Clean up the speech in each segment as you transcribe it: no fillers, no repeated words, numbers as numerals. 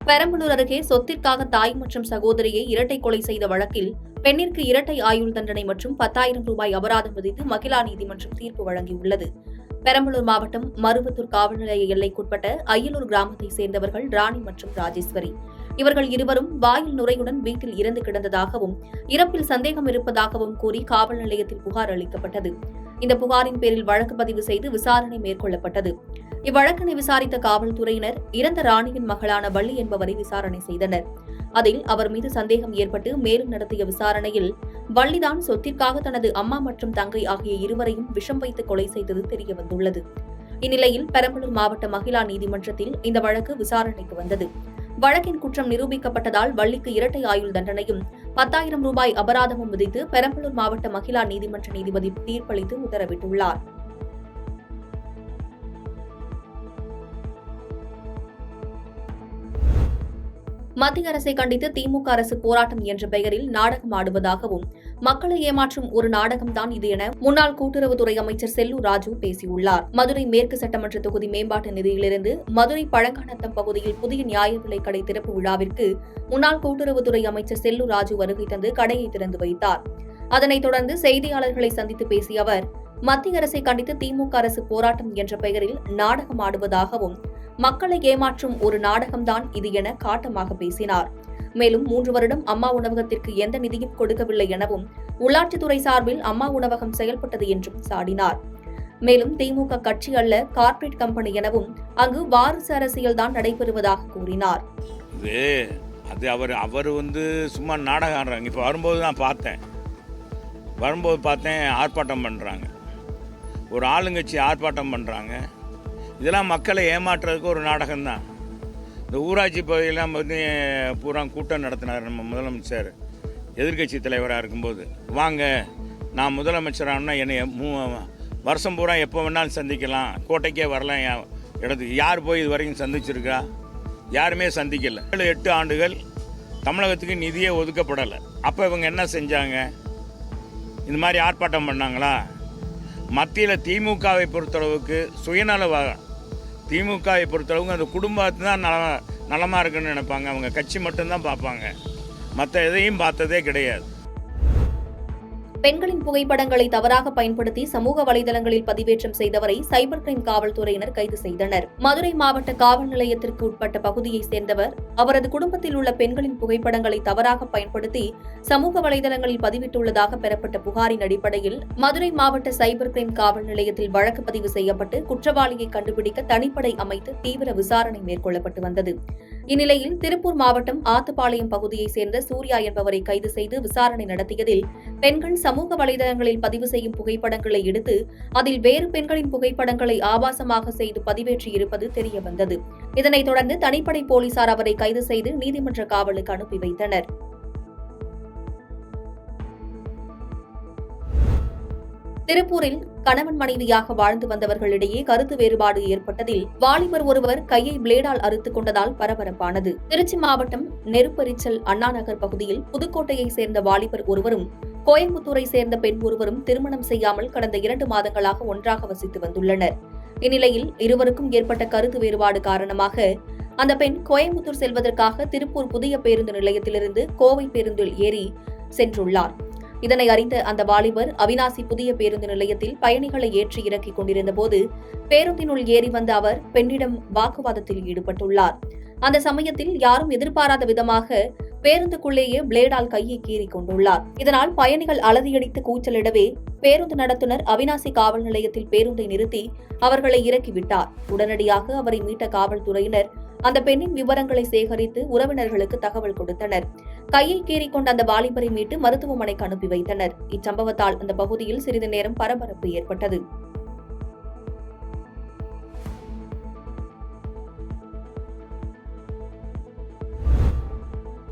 பெரம்பலூர் அருகே சொத்திற்காக தாய் மற்றும் சகோதரியை இரட்டை கொலை செய்த வழக்கில் பெண்ணிற்கு இரட்டை ஆயுள் தண்டனை மற்றும் 10,000 ரூபாய் அபராதம் விதித்து மகிழா நீதிமன்றம் தீர்ப்பு வழங்கியுள்ளது. பெரம்பலூர் மாவட்டம் மருவத்தூர் காவல் நிலைய எல்லைக்குட்பட்ட அய்யலூர் கிராமத்தைச் சேர்ந்தவர்கள் ராணி மற்றும் ராஜேஸ்வரி. இவர்கள் இருவரும் வாயில் நுரையுடன் வீட்டில் இறந்து கிடந்ததாகவும் இறப்பில் சந்தேகம் இருப்பதாகவும் கூறி காவல் நிலையத்தில் புகார் அளிக்கப்பட்டது. இந்த புகாரின் பேரில் வழக்கு பதிவு செய்து விசாரணை மேற்கொள்ளப்பட்டது. இவ்வழக்கினை விசாரித்த காவல்துறையினர் இறந்த ராணியின் மகளான வள்ளி என்பவரை விசாரணை செய்தனர். அதில் அவர் மீது சந்தேகம் ஏற்பட்டு மேலும் நடத்திய விசாரணையில் வள்ளிதான் சொத்திற்காக தனது அம்மா மற்றும் தங்கை ஆகிய இருவரையும் விஷம் வைத்து கொலை செய்தது தெரியவந்துள்ளது. இந்நிலையில் பெரம்பலூர் மாவட்ட மகிழா நீதிமன்றத்தில் இந்த வழக்கு விசாரணைக்கு வந்தது. வழக்கின் குற்றம் நிரூபிக்கப்பட்டதால் வள்ளிக்கு இரட்டை ஆயுள் தண்டனையும் 10,000 ரூபாய் அபராதமும் விதித்து பெரம்பலூர் மாவட்ட மகிழா நீதிமன்ற நீதிபதி தீர்ப்பளித்து உத்தரவிட்டுள்ளார். மத்திய அரசை கண்டித்து திமுக அரசு போராட்டம் என்ற பெயரில் நாடகம் ஆடுவதாகவும் மக்களை ஏமாற்றும் ஒரு நாடகம்தான் இது என முன்னாள் கூட்டுறவுத்துறை அமைச்சர் செல்லூர் ராஜு பேசியுள்ளார். மதுரை மேற்கு சட்டமன்ற தொகுதி மேம்பாட்டு நிதியிலிருந்து மதுரை பழங்காநத்தம் பகுதியில் புதிய நியாய விலைக் கடை திறப்பு விழாவிற்கு முன்னாள் கூட்டுறவுத்துறை அமைச்சர் செல்லூர் ராஜு வருகை தந்து கடையை திறந்து வைத்தார். அதனைத் தொடர்ந்து செய்தியாளர்களை சந்தித்து பேசிய அவர், மத்திய அரசை கண்டித்து திமுக அரசு போராட்டம் என்ற பெயரில் நாடகம் ஆடுவதாகவும் மக்களை ஏமாற்றும் ஒரு நாடகம்தான் இது என காட்டமாக பேசினார். மேலும் 3 வருடம் அம்மா உணவகத்திற்கு எந்த நிதியும் கொடுக்கவில்லை எனவும் உள்ளாட்சித்துறை சார்பில் அம்மா உணவகம் செயல்பட்டது என்றும் சாடினார். மேலும் திமுக கட்சி அல்ல, கார்ப்பரேட் கம்பெனி எனவும் அங்கு வாரிசு அரசியல் தான் நடைபெறுவதாக கூறினார். அவர் சும்மா நாடகம் ஆடுறாங்க. இப்போ வரும்போது பார்த்தேன் ஆர்ப்பாட்டம் பண்ணுறாங்க, ஒரு ஆளுங்கட்சி ஆர்ப்பாட்டம் பண்ணுறாங்க. இதெல்லாம் மக்களை ஏமாற்றுறதுக்கு ஒரு நாடகம்தான். இந்த ஊராட்சி பகுதியெல்லாம் பூரா கூட்டம் நடத்தினார் நம்ம முதலமைச்சர் எதிர்கட்சி தலைவராக இருக்கும்போது. வாங்க, நான் முதலமைச்சரானா என்னை வருஷம் பூரா எப்போ வேணாலும் சந்திக்கலாம், கோட்டைக்கே வரலாம் இடத்துக்கு. யார் போய் இது வரைக்கும் சந்திச்சிருக்கா? யாருமே சந்திக்கலை. 7-8 ஆண்டுகள் தமிழகத்துக்கு நிதியே ஒதுக்கப்படலை. அப்போ இவங்க என்ன செஞ்சாங்க? இந்த மாதிரி ஆர்ப்பாட்டம் பண்ணாங்களா? மத்தியில் திமுகவை பொறுத்தளவுக்கு திமுகவை பொறுத்தளவுக்கு அந்த குடும்பத்தை தான் நலமாக இருக்குன்னு நினைப்பாங்க. அவங்க கட்சி மட்டும்தான் பார்ப்பாங்க, மற்ற எதையும் பார்த்ததே கிடையாது. பெண்களின் புகைப்படங்களை தவறாக பயன்படுத்தி சமூக வலைதளங்களில் பதிவேற்றம் செய்தவரை சைபர் கிரைம் காவல்துறையினர் கைது செய்தனர். மதுரை மாவட்ட காவல் நிலையத்திற்கு உட்பட்ட பகுதியைச் சேர்ந்தவர் அவரது குடும்பத்தில் உள்ள பெண்களின் புகைப்படங்களை தவறாக பயன்படுத்தி சமூக வலைதளங்களில் பதிவிட்டுள்ளதாக பெறப்பட்ட புகாரின் அடிப்படையில் மதுரை மாவட்ட சைபர் கிரைம் காவல் நிலையத்தில் வழக்கு பதிவு செய்யப்பட்டு குற்றவாளியை கண்டுபிடிக்க தனிப்படை அமைத்து தீவிர விசாரணை மேற்கொள்ளப்பட்டு வந்தது. இந்நிலையில் திருப்பூர் மாவட்டம் ஆத்துப்பாளையம் பகுதியைச் சேர்ந்த சூர்யா என்பவரை கைது செய்து விசாரணை நடத்தியதில் பெண்கள் சமூக வலைதளங்களில் பதிவு செய்யும் புகைப்படங்களை எடுத்து அதில் வேறு பெண்களின் புகைப்படங்களை ஆபாசமாக செய்து பதிவேற்றியிருப்பது தெரியவந்தது. இதனைத் தொடர்ந்து தனிப்படை போலீசார் அவரை கைது செய்து நீதிமன்ற காவலுக்கு அனுப்பி வைத்தனர். திருப்பூரில் கணவன் மனைவியாக வாழ்ந்து வந்தவர்களிடையே கருத்து வேறுபாடு ஏற்பட்டதில் வாலிபர் ஒருவர் கையை பிளேடால் அறுத்துக் கொண்டதால் பரபரப்பானது. திருச்சி மாவட்டம் நெருப்பரிச்சல் அண்ணாநகர் பகுதியில் புதுக்கோட்டையை சேர்ந்த வாலிபர் ஒருவரும் கோயம்புத்தூரை சேர்ந்த பெண் ஒருவரும் திருமணம் செய்யாமல் கடந்த 2 மாதங்களாக ஒன்றாக வசித்து வந்துள்ளனர். இந்நிலையில் இருவருக்கும் ஏற்பட்ட கருத்து வேறுபாடு காரணமாக அந்த பெண் கோயம்புத்தூர் செல்வதற்காக திருப்பூர் புதிய பேருந்து நிலையத்திலிருந்து கோவை பேருந்தில் ஏறி சென்றுள்ளார். இதனை அறிந்த அந்த வாலிபர் அவிநாசி புதிய பேருந்து நிலையத்தில் பயணிகளை ஏற்றி இறக்கிக் கொண்டிருந்த போது பேருந்தினுள் ஏறி வந்த அவர் பெண்ணிடம் வாக்குவாதத்தில் ஈடுபட்டுள்ளார். அந்த சமயத்தில் யாரும் எதிர்பாராத விதமாக பேருந்துக்குள்ளேயே பிளேடால் கையை கீறிக் கொண்டுள்ளார். இதனால் பயணிகள் அலறியடித்து கூச்சலிடவே பேருந்து நடத்துனர் அவிநாசி காவல் நிலையத்தில் பேருந்தை நிறுத்தி அவர்களை இறக்கிவிட்டார். உடனடியாக அவரை மீட்ட காவல்துறையினர் அந்த பெண்ணின் விவரங்களை சேகரித்து உறவினர்களுக்கு தகவல் கொடுத்தனர். கையை கீறிக் கொண்ட அந்த வாலிபரை மீட்டு மருத்துவமனைக்கு அனுப்பி வைத்தனர். இச்சம்பவத்தால் அந்த பகுதியில் சிறிது நேரம் பரபரப்பு ஏற்பட்டது.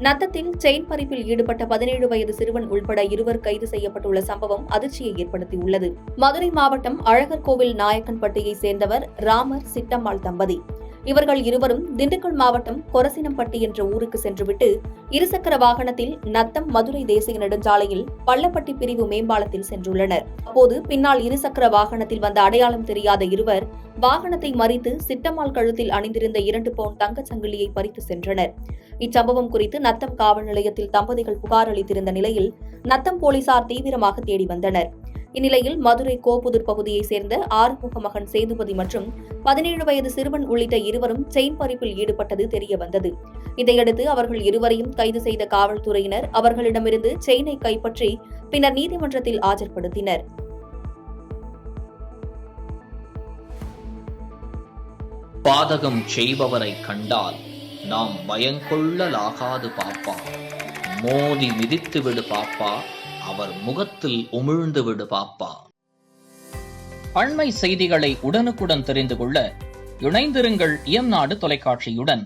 நத்தத்தில் செயின் பறிப்பில் ஈடுபட்ட 17 வயது சிறுவன் உள்பட 2 கைது செய்யப்பட்டுள்ள சம்பவம் அதிர்ச்சியை ஏற்படுத்தியுள்ளது. மதுரை மாவட்டம் அழகர் கோவில் நாயக்கன்பட்டியை சேர்ந்தவர் ராமர் சிட்டம்மாள் தம்பதி. இவர்கள் இருவரும் திண்டுக்கல் மாவட்டம் கொரசினம்பட்டி என்ற ஊருக்கு சென்றுவிட்டு இருசக்கர வாகனத்தில் நத்தம் மதுரை தேசிய நெடுஞ்சாலையில் பள்ளப்பட்டி பிரிவு மேம்பாலத்தில் சென்றுள்ளனர். அப்போது பின்னால் இருசக்கர வாகனத்தில் வந்த அடையாளம் தெரியாத இருவர் வாகனத்தை மறித்து சிட்டம்மாள் கழுத்தில் அணிந்திருந்த 2 பவுன் தங்கச் சங்கிலியை பறித்து சென்றனர். இச்சம்பவம் குறித்து நத்தம் காவல் நிலையத்தில் தம்பதிகள் புகார் அளித்திருந்த நிலையில் நத்தம் போலீசார் தீவிரமாக தேடி வந்தனர். இந்நிலையில் மதுரை கோப்புதூர் பகுதியைச் சேர்ந்த ஆறுமுக மகன் சேதுபதி மற்றும் 17 வயது சிறுவன் உள்ளிட்ட இருவரும் செயின் பறிப்பில் ஈடுபட்டது தெரியவந்தது. இதையடுத்து அவர்கள் இருவரையும் கைது செய்த காவல்துறையினர் அவர்களிடமிருந்து செயினை கைப்பற்றி பின்னர் நீதிமன்றத்தில் ஆஜர்படுத்தினர். பாதகம் செய்பவரை கண்டால் நாம் பயங்கொள்ளலாகாது பாப்பா, மோதி மிதித்து விடு பாப்பா, அவர் முகத்தில் உமிழ்ந்து விடு பாப்பா. அண்மை செய்திகளை உடனுக்குடன் தெரிந்து கொள்ள இணைந்திருங்கள் இயம்நாடு தொலைக்காட்சியுடன்.